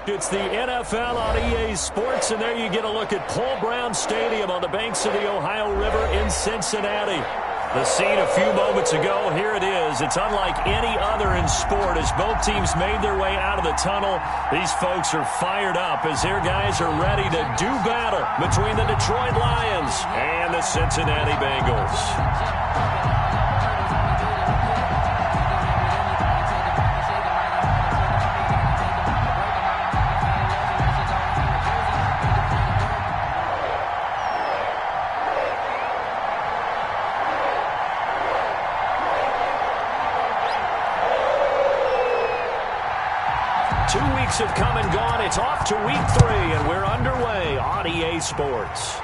It's the NFL on EA Sports, and there you get a look at Paul Brown Stadium on the banks of the Ohio River in Cincinnati. The scene a few moments ago, here it is. It's unlike any other in sport as both teams made their way out of the tunnel. These folks are fired up as their guys are ready to do battle between the Detroit Lions and the Cincinnati Bengals. 2 weeks have come and gone. It's off to week 3, and we're underway on EA Sports.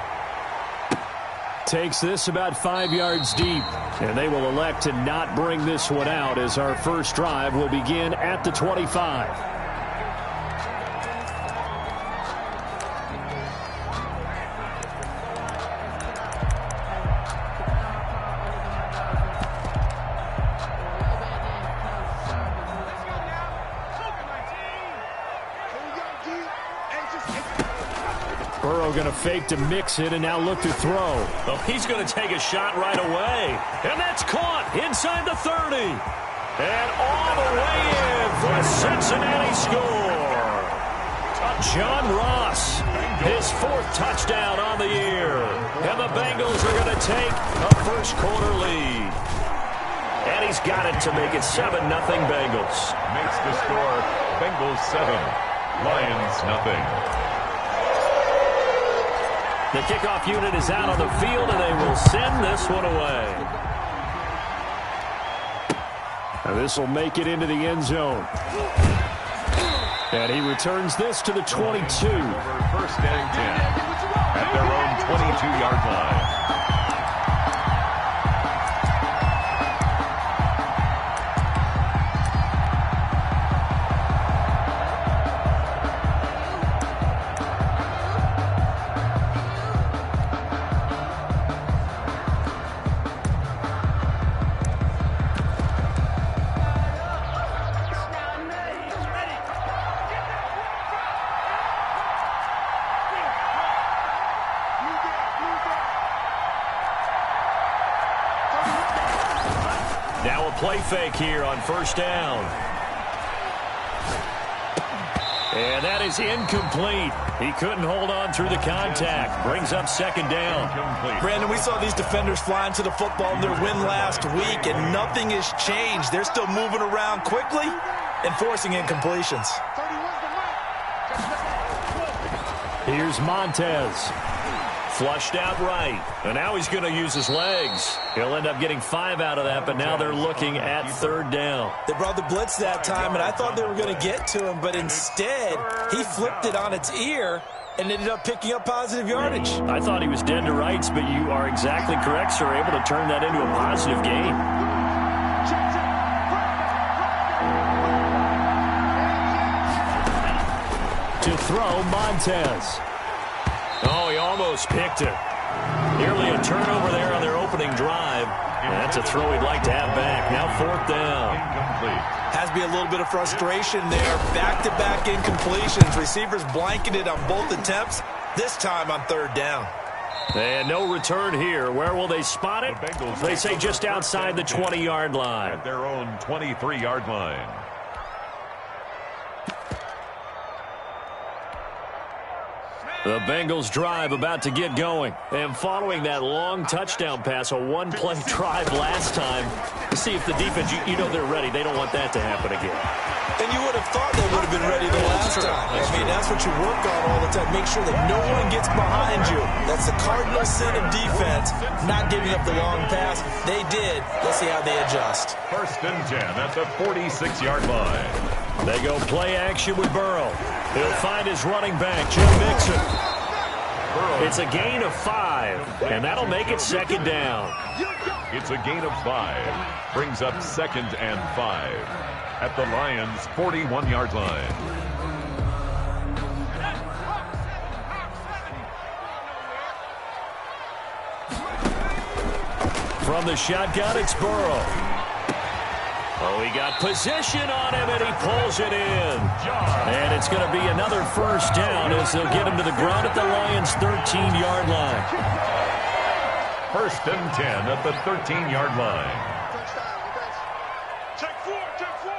Takes this about 5 yards deep, and they will elect to not bring this one out as our first drive will begin at the 25. Going to fake to mix it and now look to throw. Oh, he's going to take a shot right away. And that's caught inside the 30. And all the way in for a Cincinnati score. John Ross, his 4th touchdown on the year. And the Bengals are going to take a first quarter lead. And he's got it to make it 7-0 Bengals. Makes the score Bengals 7, Lions nothing. The kickoff unit is out on the field, and they will send this one away. And this will make it into the end zone. And he returns this to the 22. First and 10 at their own 22-yard line. Now a play fake here on first down. And that is incomplete. He couldn't hold on through the contact. Brings up second down. Brandon, we saw these defenders flying to the football in their win last week, and nothing has changed. They're still moving around quickly and forcing incompletions. Here's Montez. Flushed out right. And now he's going to use his legs. He'll end up getting 5 out of that, but now they're looking at third down. They brought the blitz that time, and I thought they were going to get to him, but instead he flipped it on its ear and ended up picking up positive yardage. I thought he was dead to rights, but you are exactly correct, sir. Able to turn that into a positive gain. To throw, Montez. Oh, he almost picked it. Nearly a turnover there on their opening drive. And that's a throw he'd like to have back. Now 4th down. Incomplete. Has to be a little bit of frustration there. Back-to-back incompletions. Receivers blanketed on both attempts, this time on third down. And no return here. Where will they spot it? They say just outside the 20-yard line. At their own 23-yard line. The Bengals drive about to get going. And following that long touchdown pass, a one-play drive last time, to see if the defense, you know they're ready. They don't want that to happen again. And you would have thought they would have been ready the last time. I mean, that's what you work on all the time. Make sure that no one gets behind you. That's the cardinal sin of defense, not giving up the long pass. They did. Let's see how they adjust. First and 10 at the 46-yard line. They go play action with Burrow. He'll find his running back, Joe Mixon. It's a gain of 5, and that'll make it second down. It's a gain of 5. Brings up 2nd and 5 at the Lions' 41-yard line. From the shotgun, it's Burrow. Oh, he got possession on him, and he pulls it in. And it's going to be another first down as they'll get him to the ground at the Lions' 13-yard line. First and 10 at the 13-yard line. Check 4, check 4.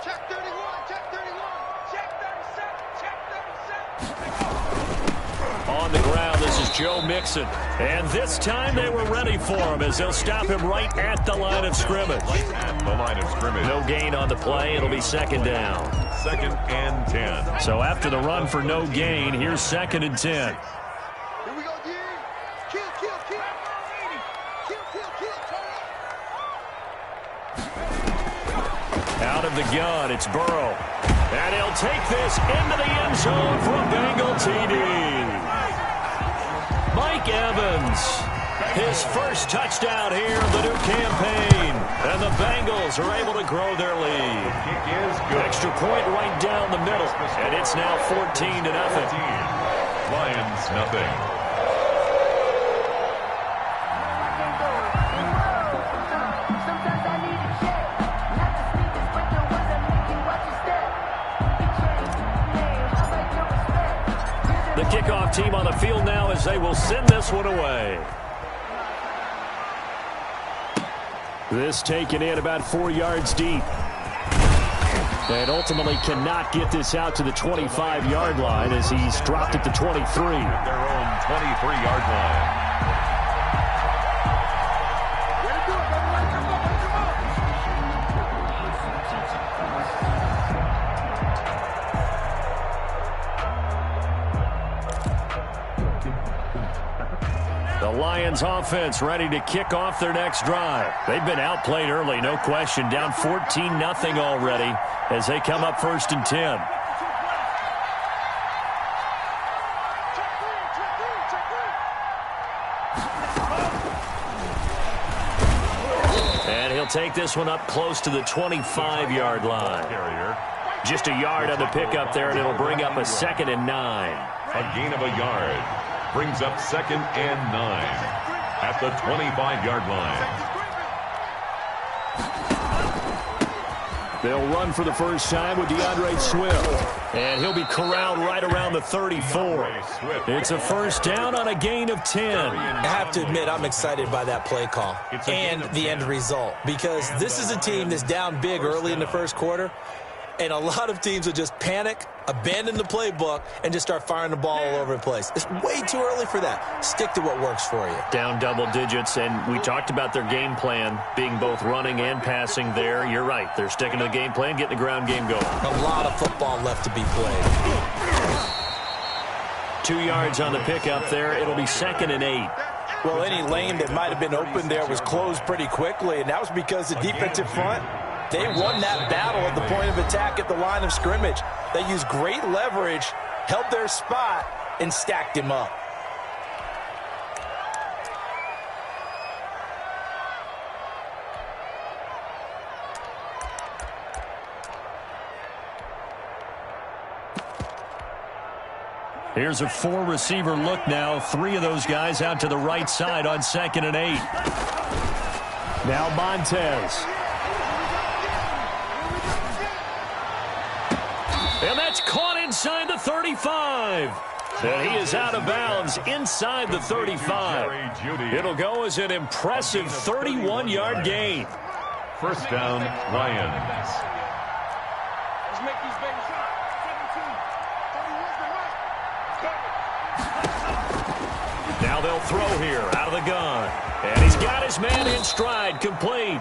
Check 31, check 31. Check 37, check 37. On the ground, this is Joe Mixon. And this time they were ready for him as they'll stop him right at the line of scrimmage. At the line of scrimmage. No gain on the play. It'll be second down. Second and 10. So after the run for no gain, here's second and 10. Here we go, D. Kill, kill, kill. Kill, kill, kill. Out of the gun, it's Burrow. And he'll take this into the end zone for a Bengal TD. Mike Evans, his first touchdown here of the new campaign. And the Bengals are able to grow their lead. Kick is good. Extra point right down the middle. And it's now 14-0. Lions nothing. The kickoff team on the field now as they will send this one away. This taken in about 4 yards deep. And ultimately cannot get this out to the 25-yard line as he's dropped at the 23. At their own 23-yard line. The Lions offense ready to kick off their next drive. They've been outplayed early, no question. Down 14-0 already as they come up first and 10. And he'll take this one up close to the 25-yard line. Just a yard on the pickup there, and it'll bring up a second and 9. A gain of a yard. Brings up second and 9 at the 25-yard line. They'll run for the first time with DeAndre Swift. And he'll be corralled right around the 34. It's a first down on a gain of 10. I have to admit, I'm excited by that play call and the end result, because this is a team that's down big early in the first quarter, and a lot of teams will just panic, abandon the playbook, and just start firing the ball all over the place. It's way too early for that. Stick to what works for you. Down double digits, and we talked about their game plan being both running and passing there. You're right. They're sticking to the game plan, getting the ground game going. A lot of football left to be played. 2 yards on the pickup there. It'll be second and 8. Well, any lane that might have been open there was closed pretty quickly, and that was because the defensive front, they won that battle at the point of attack at the line of scrimmage. They used great leverage, held their spot, and stacked him up. Here's a 4-receiver look now. 3 of those guys out to the right side on second and 8. Now Montez. And that's caught inside the 35. And he is out of bounds inside the 35. It'll go as an impressive 31-yard gain. First down, Lions. Let's make these babies hot. 17. Now they'll throw here out of the gun. And he's got his man in stride, complete.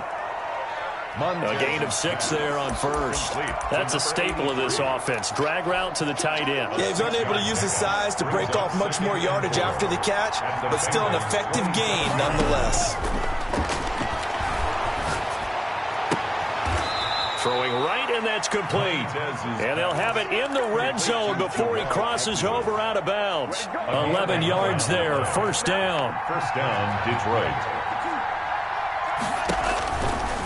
A gain of 6 there on first. That's a staple of this offense. Drag route to the tight end. Yeah, he's unable to use his size to break off much more yardage after the catch, but still an effective gain nonetheless. Throwing right, and that's complete. And they'll have it in the red zone before he crosses over out of bounds. 11 yards there, first down. First down, Detroit.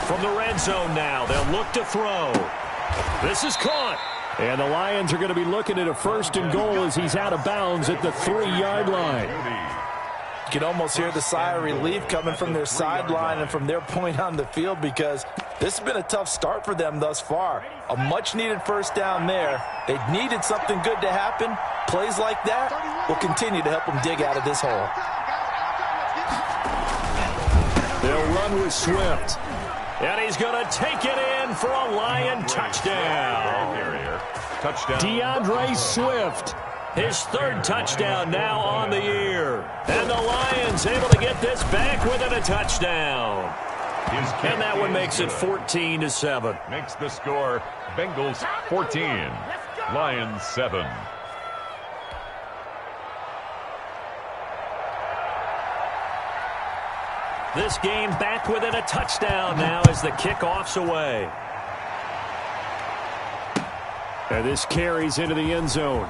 From the red zone now, they'll look to throw. This is caught. And the Lions are going to be looking at a first and goal as he's out of bounds at the 3-yard line. You can almost hear the sigh of relief coming from their sideline and from their point on the field, because This has been a tough start for them thus far. A much-needed first down there. They needed something good to happen. Plays like that will continue to help them dig out of this hole. They'll run with Swift. And he's going to take it in for a Lion touchdown. Touchdown. DeAndre Swift. His third touchdown now on the year. And the Lions able to get this back within a touchdown. And that one makes it 14-7. Makes the score Bengals 14, Lions 7. This game back within a touchdown now as the kickoff's away. And this carries into the end zone.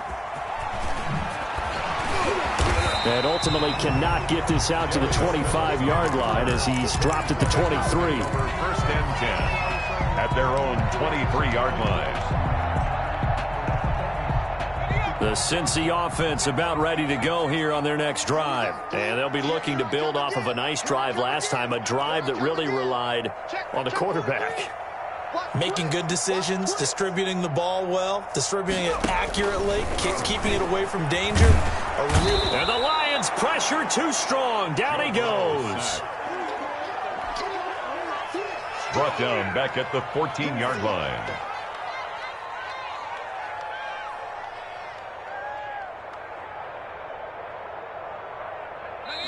And ultimately cannot get this out to the 25-yard line as he's dropped at the 23. First and 10 at their own 23-yard line. The Cincy offense about ready to go here on their next drive. And they'll be looking to build off of a nice drive last time, a drive that really relied on the quarterback. Making good decisions, distributing the ball well, distributing it accurately, keeping it away from danger. And the Lions pressure too strong. Down he goes. Brought down back at the 14-yard line.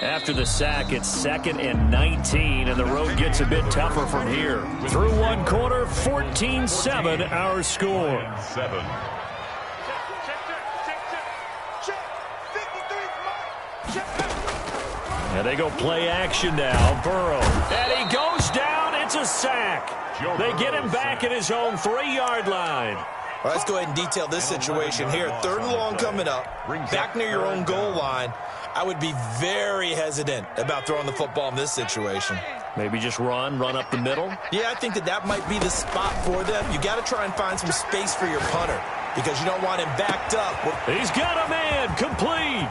After the sack, it's 2nd and 19, and the road gets a bit tougher from here. Through one quarter, 14-7, our score. 7. And they go play action now. Burrow. And he goes down. It's a sack. They get him back at his own 3-yard line. Well, let's go ahead and detail this situation here. 3rd and long coming up. Back near your own goal line. I would be very hesitant about throwing the football in this situation. Maybe just run up the middle? Yeah, I think that might be the spot for them. You got to try and find some space for your punter because you don't want him backed up. He's got a man complete.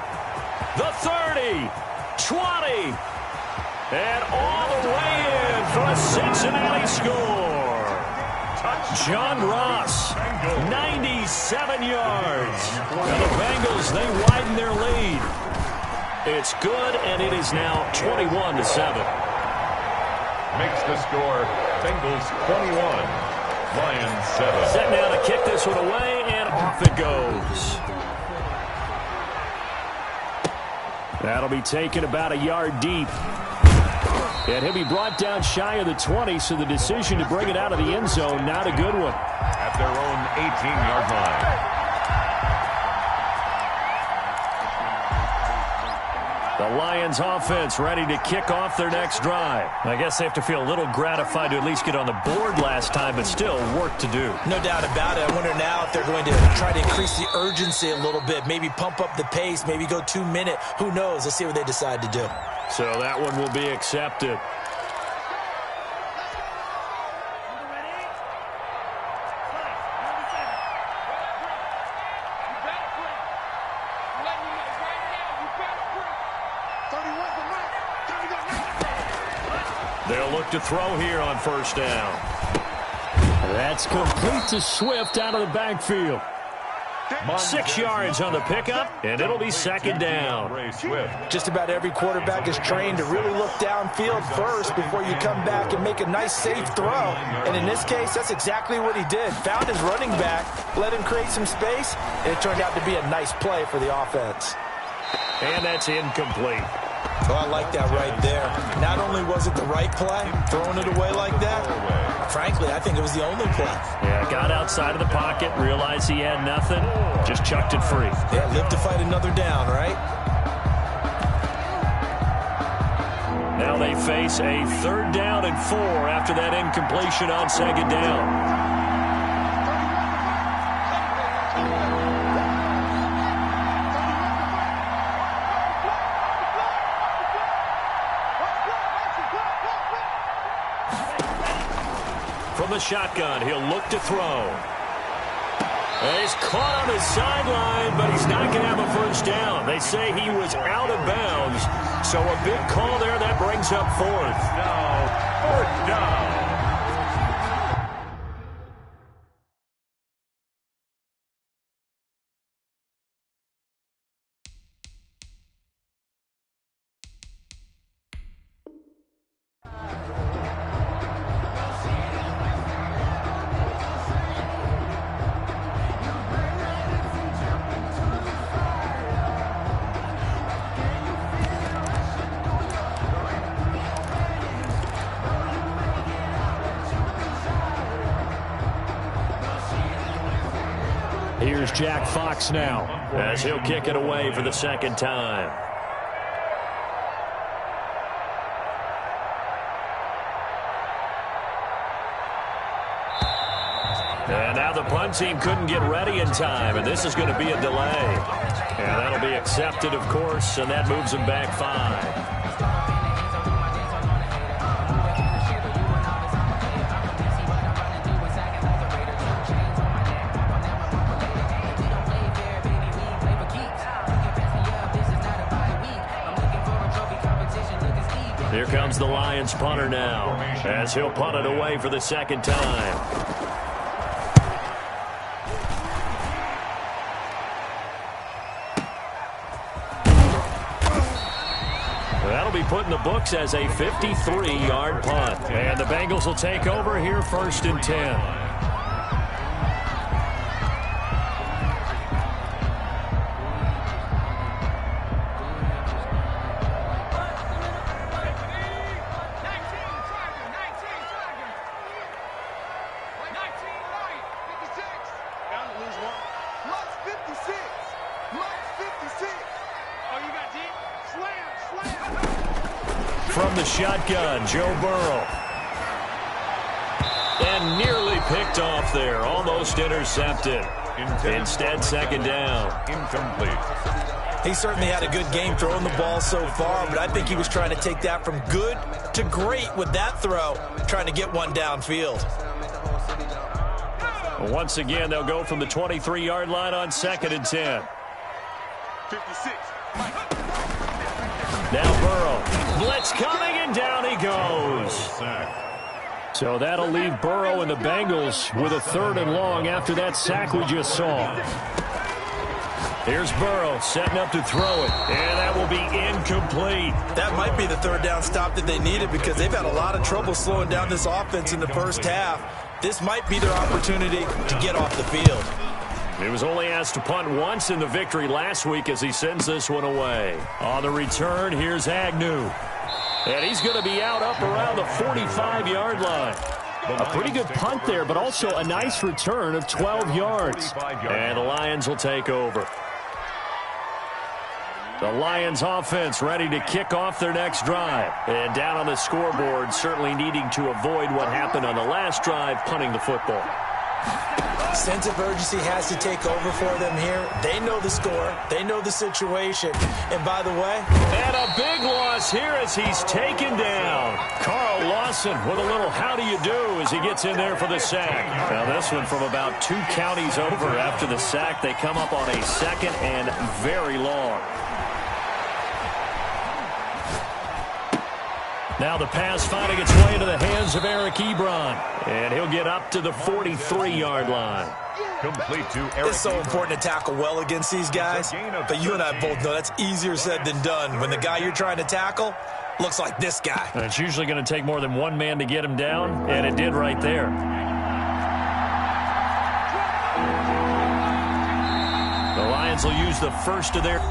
The 30, 20, and all the way in for a Cincinnati score. John Ross, 97 yards. And the Bengals, they widen their lead. It's good, and it is now 21-7. Makes the score Bengals 21, Lions 7. Set now to kick this one away, and off it goes. That'll be taken about a yard deep. And he'll be brought down shy of the 20, so the decision to bring it out of the end zone, not a good one. At their own 18-yard line. The Lions offense ready to kick off their next drive. I guess they have to feel a little gratified to at least get on the board last time, but still work to do. No doubt about it. I wonder now if they're going to try to increase the urgency a little bit, maybe pump up the pace, maybe go 2-minute. Who knows? Let's see what they decide to do. So that one will be accepted. They'll look to throw here on first down. That's complete to Swift out of the backfield. 6 yards on the pickup, and it'll be 2nd down. Just about every quarterback is trained to really look downfield first before you come back and make a nice, safe throw. And in this case, that's exactly what he did. Found his running back, let him create some space, and it turned out to be a nice play for the offense. And that's incomplete. Oh, I like that right there. Not only was it the right play, throwing it away like that, frankly, I think it was the only play. Yeah, got outside of the pocket, realized he had nothing, just chucked it free. Yeah, live to fight another down, right? Now they face a 3rd down and 4 after that incompletion on 2nd down. From the shotgun, he'll look to throw. And he's caught on his sideline, but he's not going to have a first down. They say he was out of bounds, so a big call there that brings up 4th. Now, 4th down. Here's Jack Fox now as he'll kick it away for the second time. And now the punt team couldn't get ready in time, and this is going to be a delay. And that'll be accepted, of course, and that moves them back 5. Here comes the Lions punter now as he'll punt it away for the second time. That'll be put in the books as a 53-yard punt. And the Bengals will take over here 1st and 10. From the shotgun, Joe Burrow. And nearly picked off there. Almost intercepted. Instead, second down. Incomplete. He certainly had a good game throwing the ball so far, but I think he was trying to take that from good to great with that throw, trying to get one downfield. Once again, they'll go from the 23-yard line on 2nd and 10. 56. Now Burrow. Blitz coming, and down he goes. So that'll leave Burrow and the Bengals with a 3rd and long after that sack we just saw. Here's Burrow setting up to throw it, and that will be incomplete. That might be the 3rd down stop that they needed because they've had a lot of trouble slowing down this offense in the first half. This might be their opportunity to get off the field. He was only asked to punt once in the victory last week as he sends this one away. On the return, here's Agnew. And he's going to be out up around the 45-yard line. A pretty good punt there, but also a nice return of 12 yards. And the Lions will take over. The Lions offense ready to kick off their next drive. And down on the scoreboard, certainly needing to avoid what happened on the last drive, punting the football. Sense of urgency has to take over for them here. They know the score. They know the situation. And by the way, and a big loss here as he's taken down. Carl Lawson with a little how do you do as he gets in there for the sack. Now this one from about 2 counties over after the sack. They come up on a 2nd and very long. Now the pass finding its way into the hands of Eric Ebron. And he'll get up to the 43-yard line. Complete to Eric. It's so important to tackle well against these guys. But you and I both know that's easier said than done. When the guy you're trying to tackle looks like this guy. And it's usually going to take more than one man to get him down. And it did right there. The Lions will use the first of their...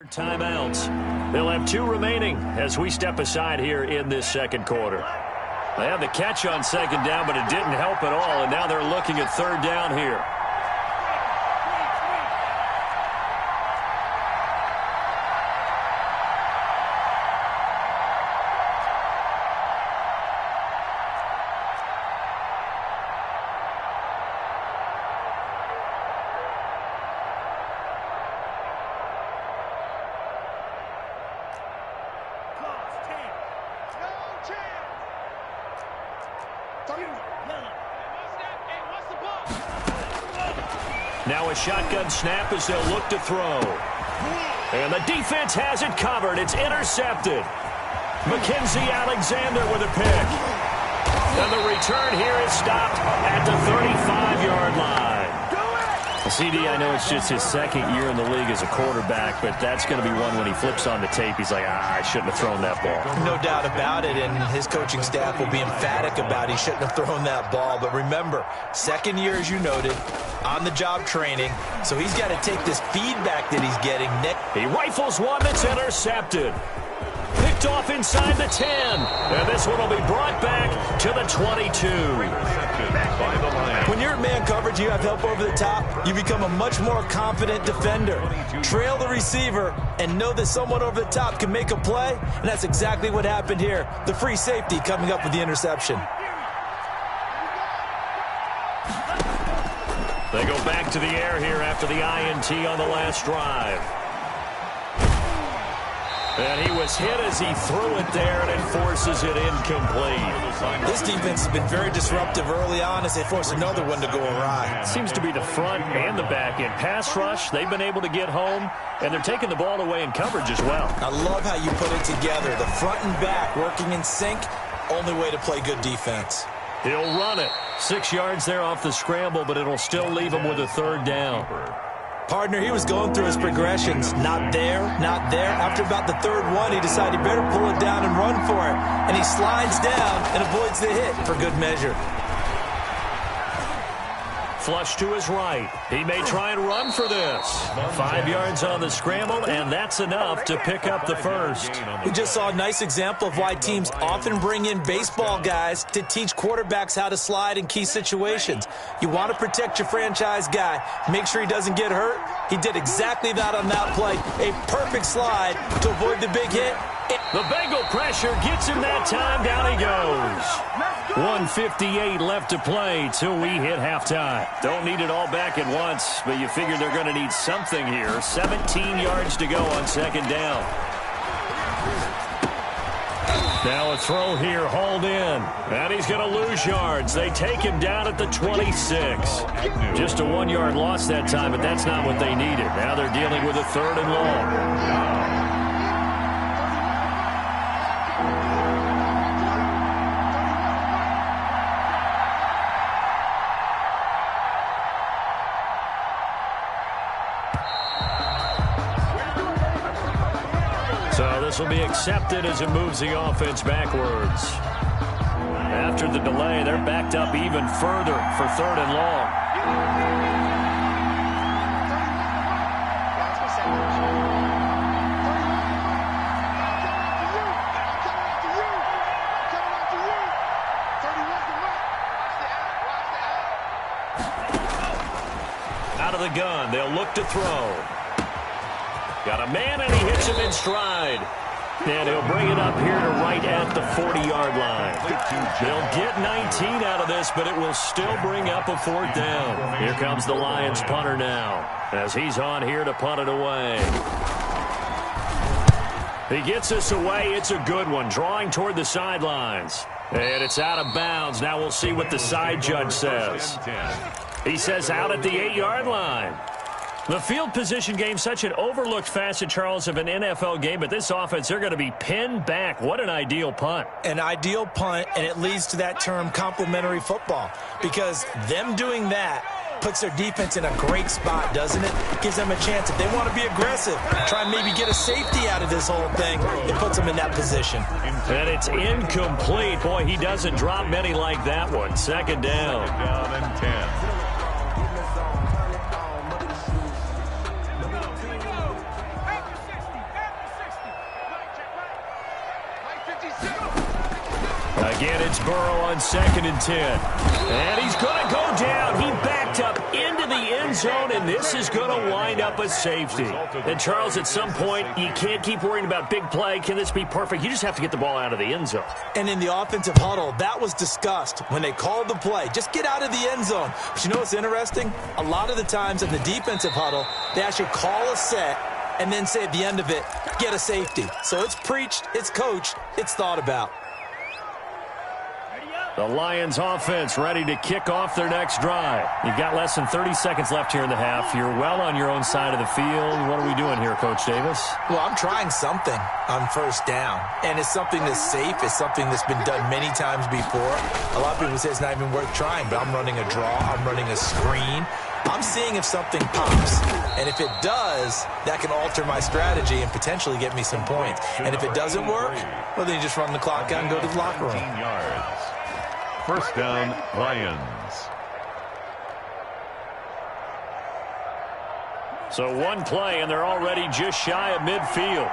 timeouts. They'll have 2 remaining as we step aside here in this second quarter. They had the catch on 2nd down, but it didn't help at all, and now they're looking at 3rd down here. Now a shotgun snap as they'll look to throw. And the defense has it covered. It's intercepted. Mackenzie Alexander with a pick. And the return here is stopped at the 35-yard line. CD, I know it's just his second year in the league as a quarterback, but that's going to be one when he flips on the tape. He's like, I shouldn't have thrown that ball. No doubt about it, and his coaching staff will be emphatic about he shouldn't have thrown that ball. But remember, second year, as you noted, on-the-job training, so he's got to take this feedback that he's getting. He rifles one that's intercepted. Picked off inside the 10. And this one will be brought back to the 22. When you're in man coverage, you have help over the top, you become a much more confident defender. Trail the receiver and know that someone over the top can make a play, and that's exactly what happened here. The free safety coming up with the interception. They go back to the air here after the INT on the last drive. And he was hit as he threw it there, and it forces it incomplete. This defense has been very disruptive early on as they force another one to go awry. Seems to be the front and the back end. Pass rush, they've been able to get home, and they're taking the ball away in coverage as well. I love how you put it together. The front and back working in sync, only way to play good defense. He'll run it. 6 yards there off the scramble, but it'll still leave him with a third down. Partner, he was going through his progressions. Not there, not there. After about the third one, he decided he better pull it down and run for it. And he slides down and avoids the hit for good measure. Flush to his right. He may try and run for this. 5 yards on the scramble, and that's enough to pick up the first. We just saw a nice example of why teams often bring in baseball guys to teach quarterbacks how to slide in key situations. You want to protect your franchise guy. Make sure he doesn't get hurt. He did exactly that on that play. A perfect slide to avoid the big hit. The Bengal pressure gets him that time. Down he goes. 1:58 left to play till we hit halftime. Don't need it all back at once, but you figure they're going to need something here. 17 yards to go on second down. Now a throw here, hauled in. And he's going to lose yards. They take him down at the 26. Just a 1 yard loss that time, but that's not what they needed. Now they're dealing with a third and long. So this will be accepted as it moves the offense backwards. After the delay, they're backed up even further for third and long. Out of the gun, they'll look to throw. Got a man, and he hits him in stride. And he'll bring it up here to right at the 40-yard line. They'll get 19 out of this, but it will still bring up a fourth down. Here comes the Lions punter now, as he's on here to punt it away. He gets us away. It's a good one, drawing toward the sidelines. And it's out of bounds. Now we'll see what the side judge says. He says out at the 8-yard line. The field position game, such an overlooked facet, Charles, of an NFL game, but this offense, they're going to be pinned back. What an ideal punt. An ideal punt, and it leads to that term complementary football, because them doing that puts their defense in a great spot, doesn't it? Gives them a chance. If they want to be aggressive, try and maybe get a safety out of this whole thing, it puts them in that position. And it's incomplete. Boy, he doesn't drop many like that one. Second down. Down and 10. Again, it's Burrow on 2nd and 10. And he's going to go down. He backed up into the end zone, and this is going to wind up a safety. And, Charles, at some point, you can't keep worrying about big play. Can this be perfect? You just have to get the ball out of the end zone. And in the offensive huddle, that was discussed when they called the play. Just get out of the end zone. But you know what's interesting? A lot of the times in the defensive huddle, they actually call a set and then say at the end of it, get a safety. So it's preached, it's coached, it's thought about. The Lions offense ready to kick off their next drive. You've got less than 30 seconds left here in the half. You're well on your own side of the field. What are we doing here, Coach Davis? Well, I'm trying something on first down, and it's something that's safe. It's something that's been done many times before. A lot of people say it's not even worth trying, but I'm running a draw. I'm running a screen. I'm seeing if something pops, and if it does, that can alter my strategy and potentially get me some points. And if it doesn't work, well, then you just run the clock out and go to the locker room. 15 yards. First down, Lions. So one play, and they're already just shy of midfield.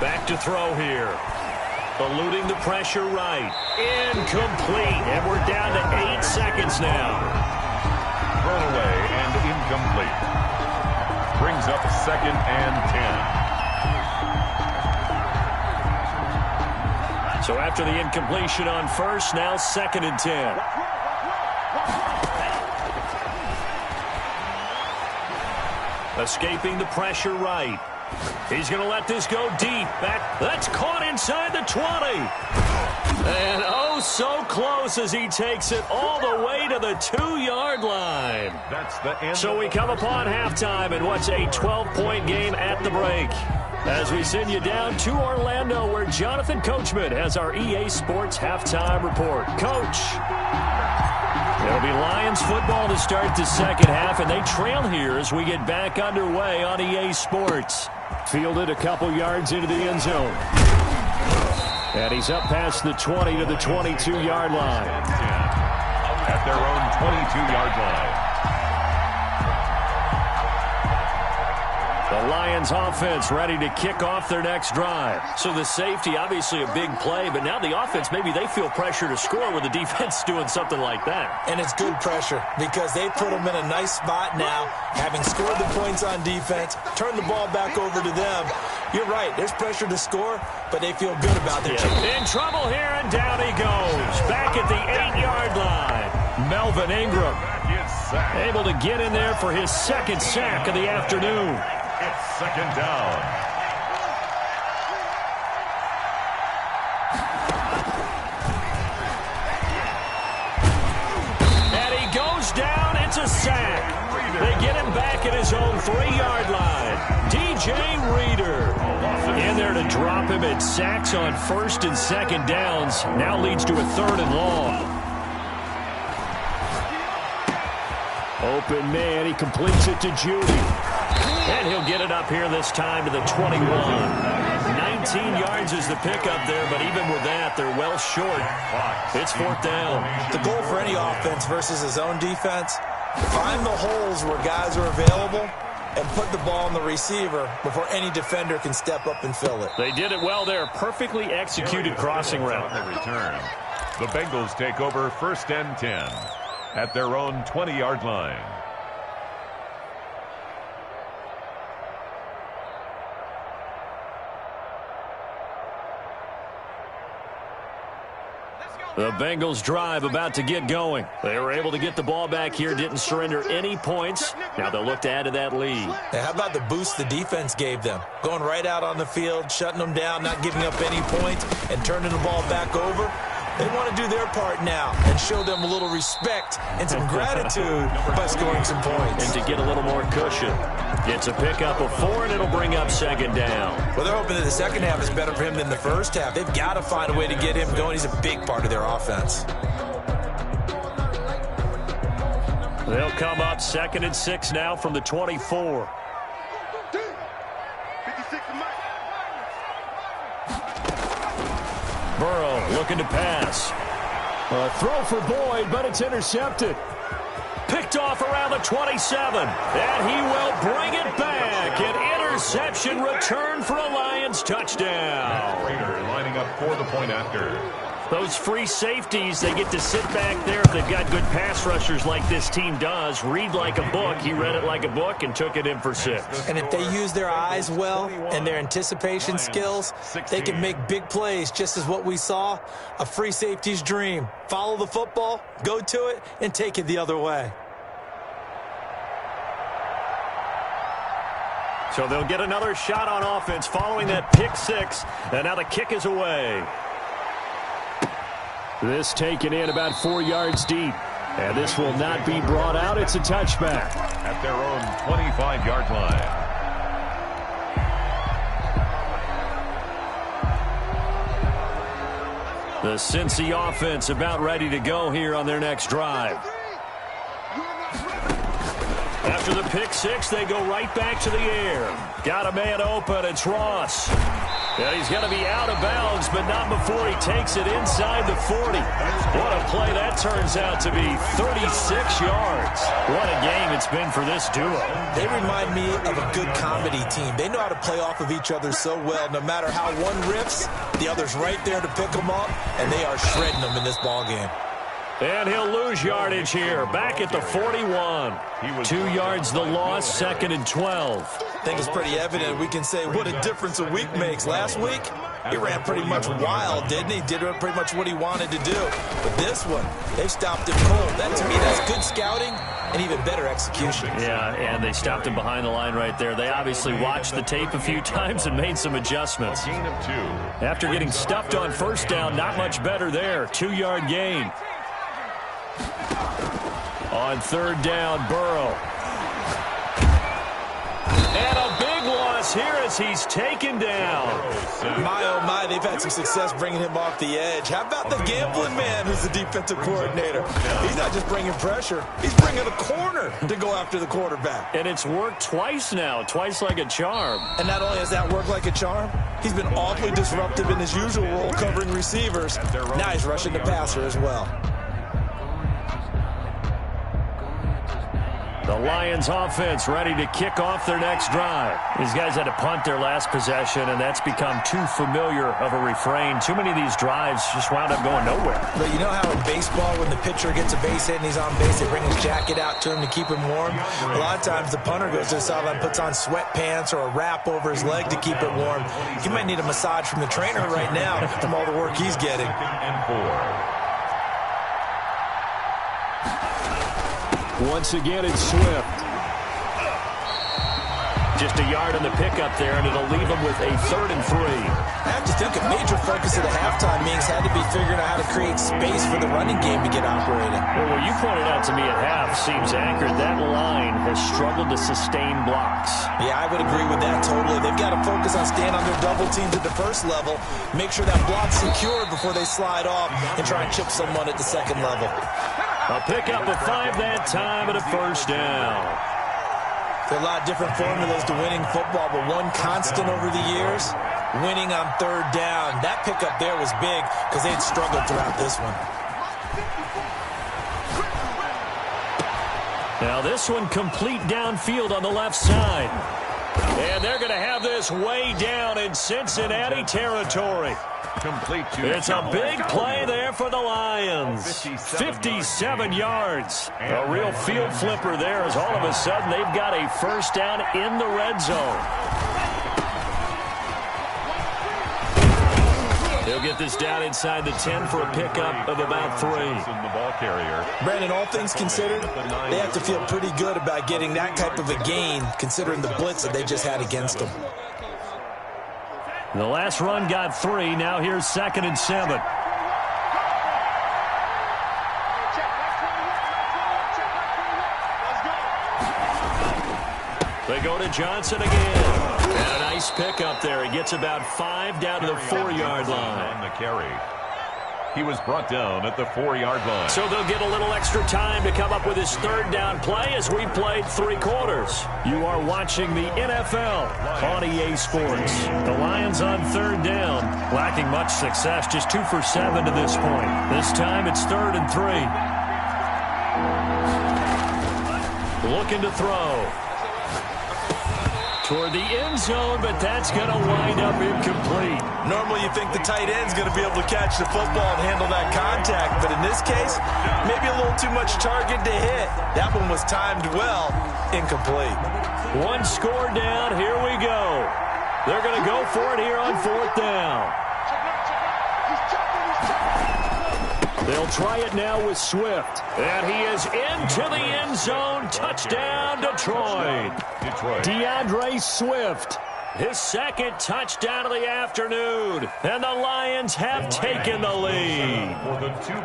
Back to throw here. Eluding the pressure right. Incomplete, and we're down to 8 seconds now. Thrown away and incomplete. Brings up 2nd and 10. So after the incompletion on first, now 2nd and 10. Escaping the pressure right. He's going to let this go deep. That's caught inside the 20. And oh, so close as he takes it all the way to the 2-yard line. That's the end. So we come upon halftime in what's a 12-point game at the break. As we send you down to Orlando, where Jonathan Coachman has our EA Sports halftime report. Coach, it'll be Lions football to start the second half, and they trail here as we get back underway on EA Sports. Fielded a couple yards into the end zone. And he's up past the 20 to the 22-yard line. At their own 22-yard line. The Lions offense ready to kick off their next drive. So the safety, obviously a big play, but now the offense, maybe they feel pressure to score with the defense doing something like that. And it's good pressure because they put them in a nice spot now, having scored the points on defense, turn the ball back over to them. You're right, there's pressure to score, but they feel good about their team. In trouble here, and down he goes. Back at the 8-yard line. Melvin Ingram able to get in there for his 2nd sack of the afternoon. It's 2nd down. And he goes down. It's a sack. They get him back at his own 3-yard line. DJ Reader in there to drop him at sacks on 1st and 2nd downs. Now leads to a 3rd and long. Open man. He completes it to Judy. And he'll get it up here this time to the 21. 19 yards is the pickup there, but even with that, they're well short. It's 4th down. The goal for any offense versus his own defense, find the holes where guys are available and put the ball on the receiver before any defender can step up and fill it. They did it well there. Perfectly executed crossing route. The return. The Bengals take over 1st and 10 at their own 20-yard line. The Bengals drive about to get going. They were able to get the ball back here, didn't surrender any points. Now they'll look to add to that lead. Now, how about the boost the defense gave them? Going right out on the field, shutting them down, not giving up any points, and turning the ball back over. They want to do their part now and show them a little respect and some gratitude by scoring some points. And to get a little more cushion. It's a pickup of 4, and it'll bring up 2nd down. Well, they're hoping that the second half is better for him than the first half. They've got to find a way to get him going. He's a big part of their offense. They'll come up 2nd and 6 now from the 24. Burrow looking to pass. A throw for Boyd, but it's intercepted. Picked off around the 27. And he will bring it back. An interception return for a Lions touchdown. Raider lining up for the point after. Those free safeties, they get to sit back there if they've got good pass rushers like this team does. Read like a book. He read it like a book and took it in for 6. And if they use their eyes well and their anticipation skills, they can make big plays, just as what we saw, a free safety's dream. Follow the football, go to it, and take it the other way. So they'll get another shot on offense following that pick six. And now the kick is away. This taken in about 4 yards deep. And this will not be brought out. It's a touchback. At their own 25-yard line. The Cincy offense about ready to go here on their next drive. After the pick six, they go right back to the air. Got a man open. It's Ross. And he's going to be out of bounds, but not before he takes it inside the 40. What a play that turns out to be. 36 yards. What a game it's been for this duo. They remind me of a good comedy team. They know how to play off of each other so well. No matter how one riffs, the other's right there to pick them up, and they are shredding them in this ballgame. And he'll lose yardage here. Back at the 41. 2 yards the loss, 2nd and 12. I think it's pretty evident. We can say what a difference a week makes. Last week, he ran pretty much wild, didn't he? Did pretty much what he wanted to do. But this one, they stopped him cold. That, to me, that's good scouting and even better execution. Yeah, and they stopped him behind the line right there. They obviously watched the tape a few times and made some adjustments. Gain of 2. After getting stuffed on first down, not much better there. 2-yard gain. On 3rd down, Burrow. And a big loss here as he's taken down. My, oh my, they've had some success bringing him off the edge. How about the gambling man who's the defensive coordinator? He's not just bringing pressure. He's bringing a corner to go after the quarterback. And it's worked twice now, twice like a charm. And not only has that worked like a charm, he's been awfully disruptive in his usual role covering receivers. Now he's rushing the passer as well. The Lions offense ready to kick off their next drive. These guys had to punt their last possession, and that's become too familiar of a refrain. Too many of these drives just wound up going nowhere. But you know how in baseball, when the pitcher gets a base hit and he's on base, they bring his jacket out to him to keep him warm? A lot of times the punter goes to the sideline, puts on sweatpants or a wrap over his leg to keep it warm. He might need a massage from the trainer right now from all the work he's getting. And 4. Once again, it's Swift. Just a yard on the pickup there, and it'll leave them with a 3rd and 3. I have to think a major focus of the halftime meetings had to be figuring out how to create space for the running game to get operating. Well, what you pointed out to me at half seems accurate. That line has struggled to sustain blocks. Yeah, I would agree with that totally. They've got to focus on staying on their double teams at the first level, make sure that block's secured before they slide off, and try and chip someone at the second level. A pickup of 5 that time and a 1st down. There are a lot of different formulas to winning football, but one constant over the years, winning on 3rd down. That pickup there was big because they had struggled throughout this one. Now this one complete downfield on the left side. And they're going to have this way down in Cincinnati territory. Complete to It's a big play there for the Lions. 57 yards. A real field flipper there as all of a sudden they've got a 1st down in the red zone. They'll get this down inside the 10 for a pickup of about 3. The ball carrier. Brandon, all things considered, they have to feel pretty good about getting that type of a gain considering the blitz that they just had against them. The last run got 3. Now here's 2nd and 7. They go to Johnson again. And a nice pickup there. He gets about 5 down to the 4-yard line. On the carry. He was brought down at the 4-yard line. So they'll get a little extra time to come up with his 3rd down play as we played 3 quarters. You are watching the NFL on EA Sports. The Lions on 3rd down, lacking much success, just 2 for 7 to this point. This time it's 3rd and 3. Looking to throw. Toward the end zone, but that's going to wind up incomplete. Normally you think the tight end's going to be able to catch the football and handle that contact, but in this case, maybe a little too much target to hit. That one was timed well, incomplete. 1 score down, here we go. They're going to go for it here on 4th down. They'll try it now with Swift. And he is into the end zone. Touchdown, Detroit. DeAndre Swift. His second touchdown of the afternoon. And the Lions have taken the lead.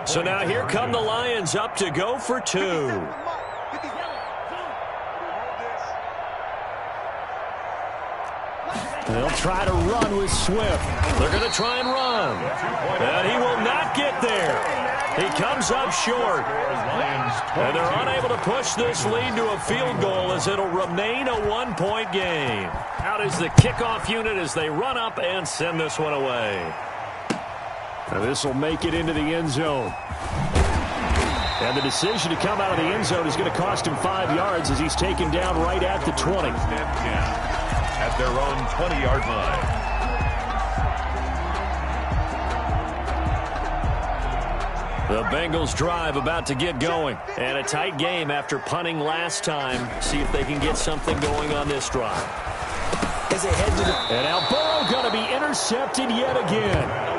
So now here come the Lions up to go for two. They'll try to run with Swift. They're going to try and run. And he will not get there. He comes up short. And they're unable to push this lead to a field goal as it'll remain a one-point game. Out is the kickoff unit as they run up and send this one away. Now this will make it into the end zone. And the decision to come out of the end zone is going to cost him 5 yards as he's taken down right at the 20. At their own 20-yard line. The Bengals drive about to get going. And a tight game after punting last time. See if they can get something going on this drive. As they head to the... And now Burrow going to be intercepted yet again.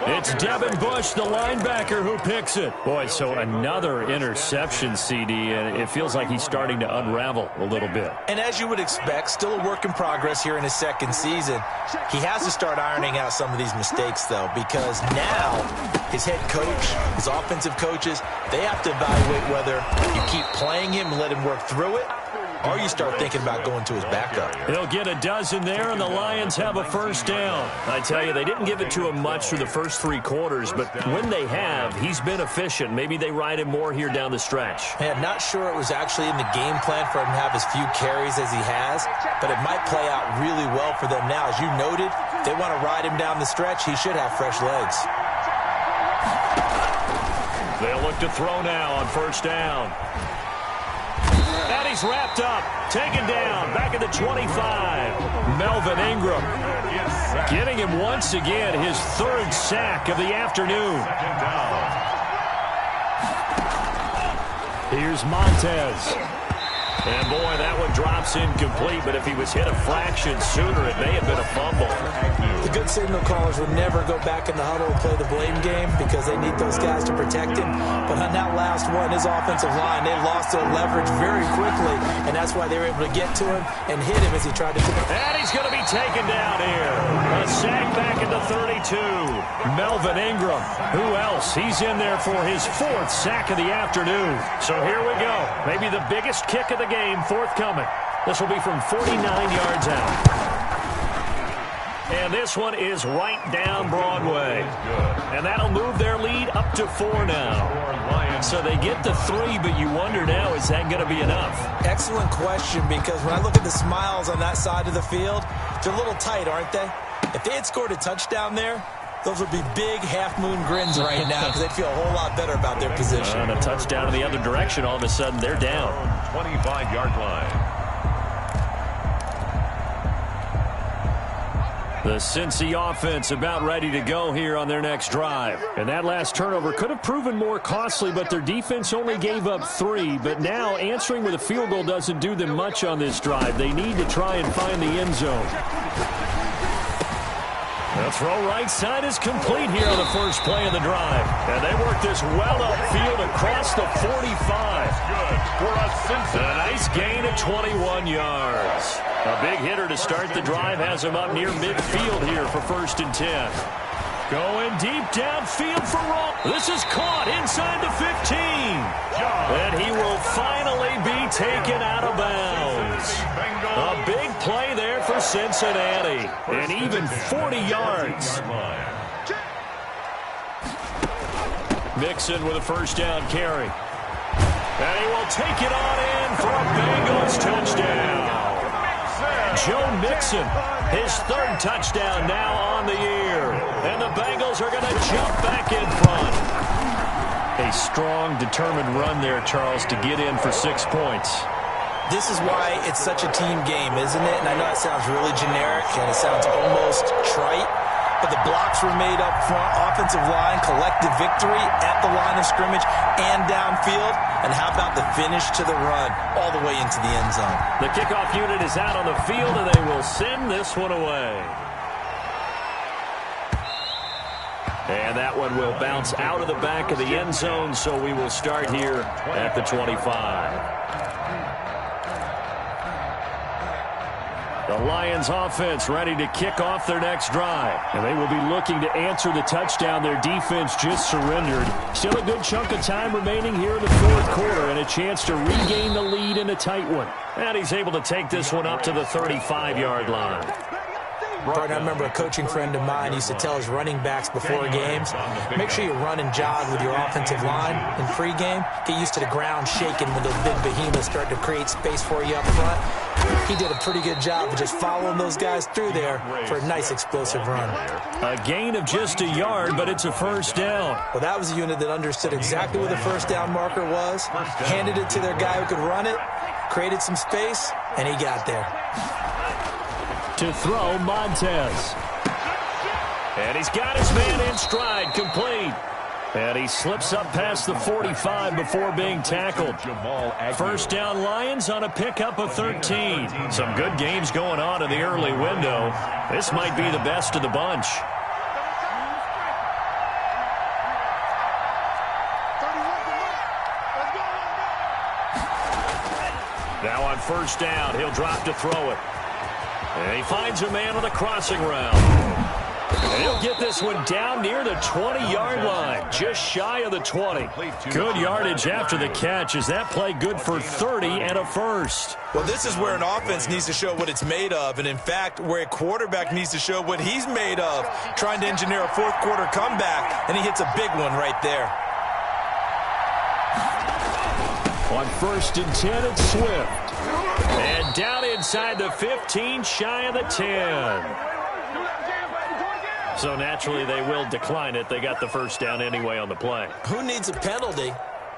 It's Devin Bush, the linebacker, who picks it. Boy, so another interception, CD, and it feels like he's starting to unravel a little bit. And as you would expect, still a work in progress here in his second season. He has to start ironing out some of these mistakes, though, because now his head coach, his offensive coaches, they have to evaluate whether you keep playing him and let him work through it, or you start thinking about going to his backup. He'll get a dozen there, and the Lions have a first down. I tell you, they didn't give it to him much through the first 3 quarters, but when they have, he's been efficient. Maybe they ride him more here down the stretch. Hey, I'm not sure it was actually in the game plan for him to have as few carries as he has, but it might play out really well for them now. As you noted, they want to ride him down the stretch. He should have fresh legs. They'll look to throw now on first down. And he's wrapped up, taken down, back at the 25. Melvin Ingram getting him once again his 3rd sack of the afternoon. Here's Montez. And boy, that one drops incomplete, but if he was hit a fraction sooner, it may have been a fumble. The good signal callers would never go back in the huddle and play the blame game because they need those guys to protect him. But on that last one, his offensive line, they lost their leverage very quickly, and that's why they were able to get to him and hit him as he tried to... And he's going to be taken down here. A sack back at the 32. Melvin Ingram. Who else? He's in there for his 4th sack of the afternoon. So here we go. Maybe the biggest kick of the game forthcoming. This will be from 49 yards out. And this one is right down Broadway. And that'll move their lead up to 4 now. So they get to 3, but you wonder now, is that going to be enough? Excellent question, because when I look at the smiles on that side of the field, they're a little tight, aren't they? If they had scored a touchdown there, those would be big half-moon grins right now because they'd feel a whole lot better about their position. And a touchdown in the other direction, all of a sudden they're down. 25-yard line. The Cincy offense about ready to go here on their next drive. And that last turnover could have proven more costly, but their defense only gave up 3. But now answering with a field goal doesn't do them much on this drive. They need to try and find the end zone. The throw right side is complete here on the first play of the drive. And they work this well upfield across the 45. Good for a A nice gain of 21 yards. A big hitter to start the drive has him up near midfield here for 1st and 10. Going deep downfield for Roll. This is caught inside the 15. And he will finally be taken out of bounds. A big play there for Cincinnati. And even 40 yards. Mixon with a first down carry. And he will take it on in for a Bengals touchdown. Joe Mixon, his 3rd touchdown now on the year. And the Bengals are going to jump back in front. A strong, determined run there, Charles, to get in for 6 points. This is why it's such a team game, isn't it? And I know it sounds really generic and it sounds almost trite, but the blocks were made up front, offensive line, collective victory at the line of scrimmage and downfield. And how about the finish to the run all the way into the end zone? The kickoff unit is out on the field, and they will send this one away. And that one will bounce out of the back of the end zone, so we will start here at the 25. The Lions offense ready to kick off their next drive. And they will be looking to answer the touchdown their defense just surrendered. Still a good chunk of time remaining here in the fourth quarter and a chance to regain the lead in a tight one. And he's able to take this one up to the 35-yard line. I remember a coaching friend of mine used to tell his running backs before games, make sure you run and jog with your offensive line in pregame. Get used to the ground shaking when those big behemoths start to create space for you up front. He did a pretty good job of just following those guys through there for a nice explosive run. A gain of just a yard, but it's a first down. Well, that was a unit that understood exactly what the first down marker was, handed it to their guy who could run it, created some space, and he got there. To throw, Montez. And he's got his man in stride, complete. And he slips up past the 45 before being tackled. First down, Lions on a pickup of 13. Some good games going on in the early window. This might be the best of the bunch. Now on first down, he'll drop to throw it. And he finds a man on the crossing route. And he'll get this one down near the 20-yard line, just shy of the 20. Good yardage after the catch. Is that play good for 30 and a first? Well, this is where an offense needs to show what it's made of, and in fact, where a quarterback needs to show what he's made of, trying to engineer a fourth-quarter comeback, and he hits a big one right there. On first and 10, it's Swift. And down inside the 15, shy of the 10. So naturally, they will decline it. They got the first down anyway on the play. Who needs a penalty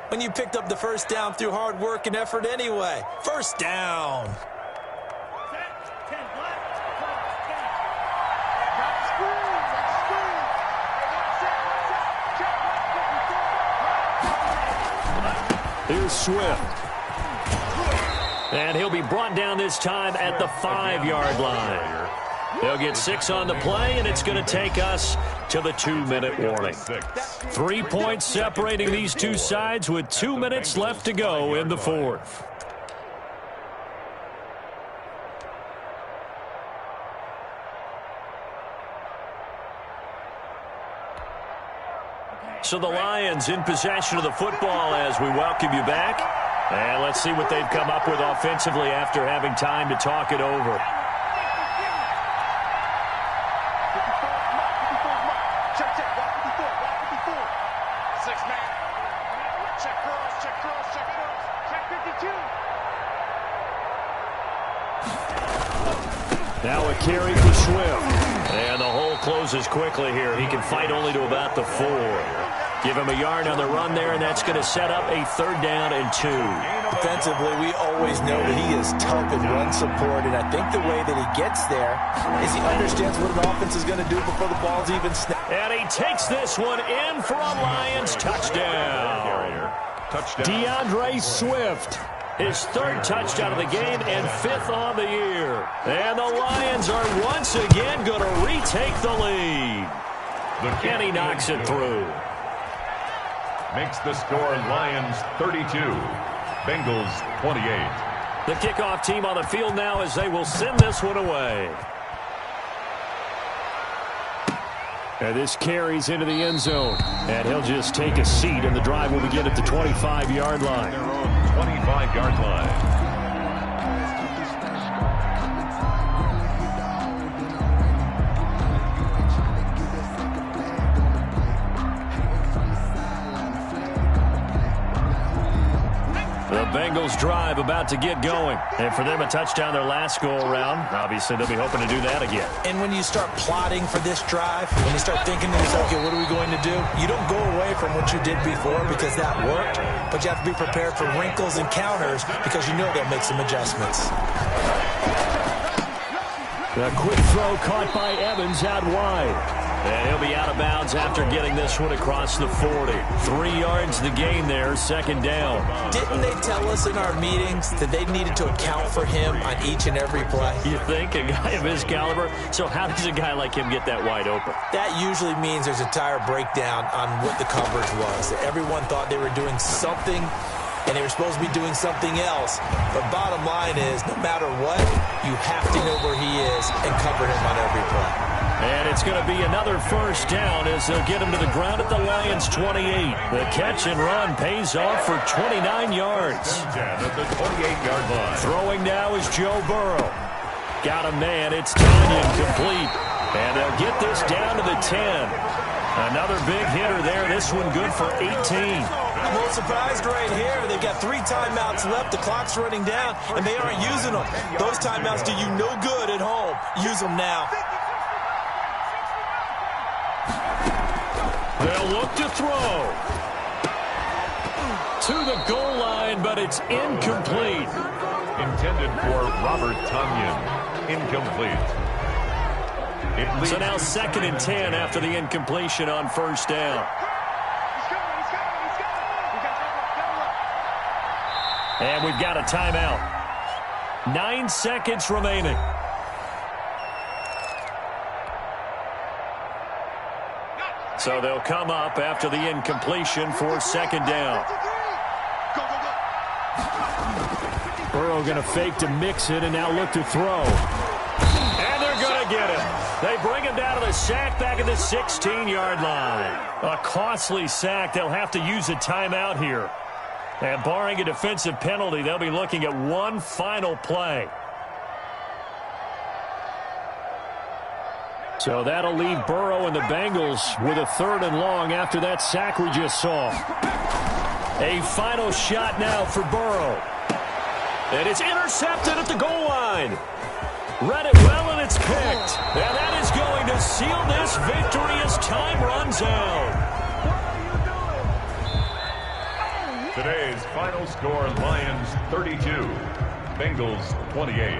when you picked up the first down through hard work and effort anyway? First down. Here's Swift. And he'll be brought down this time at the 5-yard line. They'll get 6 on the play, and it's going to take us to the 2-minute warning. 3 points separating these two sides with 2 minutes left to go in the fourth. So the Lions in possession of the football as we welcome you back. And let's see what they've come up with offensively after having time to talk it over. Now a carry for Swift. And the hole closes quickly here. He can fight only to about the 4. Give him a yard on the run there, and that's going to set up a 3rd down and 2. Defensively, we always know that he is tough in run support, and I think the way that he gets there is he understands what an offense is going to do before the ball's even snapped. And he takes this one in for a Lions touchdown. DeAndre Swift. His 3rd touchdown of the game and 5th on the year. And the Lions are once again going to retake the lead. And he knocks it through. Makes the score Lions 32, Bengals 28. The kickoff team on the field now as they will send this one away. And this carries into the end zone. And he'll just take a seat, and the drive will begin at the 25-yard line. Their own 25-yard line. The Bengals drive about to get going. And for them, a touchdown their last go-around. Obviously, they'll be hoping to do that again. And when you start plotting for this drive, when you start thinking to yourself, okay, what are we going to do? You don't go away from what you did before because that worked, but you have to be prepared for wrinkles and counters because you know they'll make some adjustments. A quick throw caught by Evans out wide. And he'll be out of bounds after getting this one across the 40. 3 yards the gain there, second down. Didn't they tell us in our meetings that they needed to account for him on each and every play? You think? A guy of his caliber? So how does a guy like him get that wide open? That usually means there's a tire breakdown on what the coverage was. Everyone thought they were doing something, and they were supposed to be doing something else. But bottom line is, no matter what, you have to know where he is and cover him on every play. And it's going to be another first down as they'll get him to the ground at the Lions' 28. The catch and run pays off for 29 yards. At the 28-yard line. Throwing now is Joe Burrow. Got a man. It's Youngin complete. And they'll get this down to the 10. Another big hitter there. This one good for 18. I'm a little surprised right here. They've got 3 timeouts left. The clock's running down, and they aren't using them. Those timeouts do you no good at home. Use them now. They'll look to throw. To the goal line, but it's incomplete. Intended for Robert Tonyan. Incomplete. So now 2nd and 10 after the incompletion on first down. And we've got a timeout. 9 seconds remaining. So they'll come up after the incompletion for 2nd down. Burrow going to fake to mix it and now look to throw. And they're going to get him. They bring him down to the sack back at the 16-yard line. A costly sack. They'll have to use a timeout here. And barring a defensive penalty, they'll be looking at one final play. So that'll leave Burrow and the Bengals with a 3rd and long after that sack we just saw. A final shot now for Burrow. And it's intercepted at the goal line. Read it well, and it's picked. And that is going to seal this victory as time runs out. Today's final score, Lions 32, Bengals 28.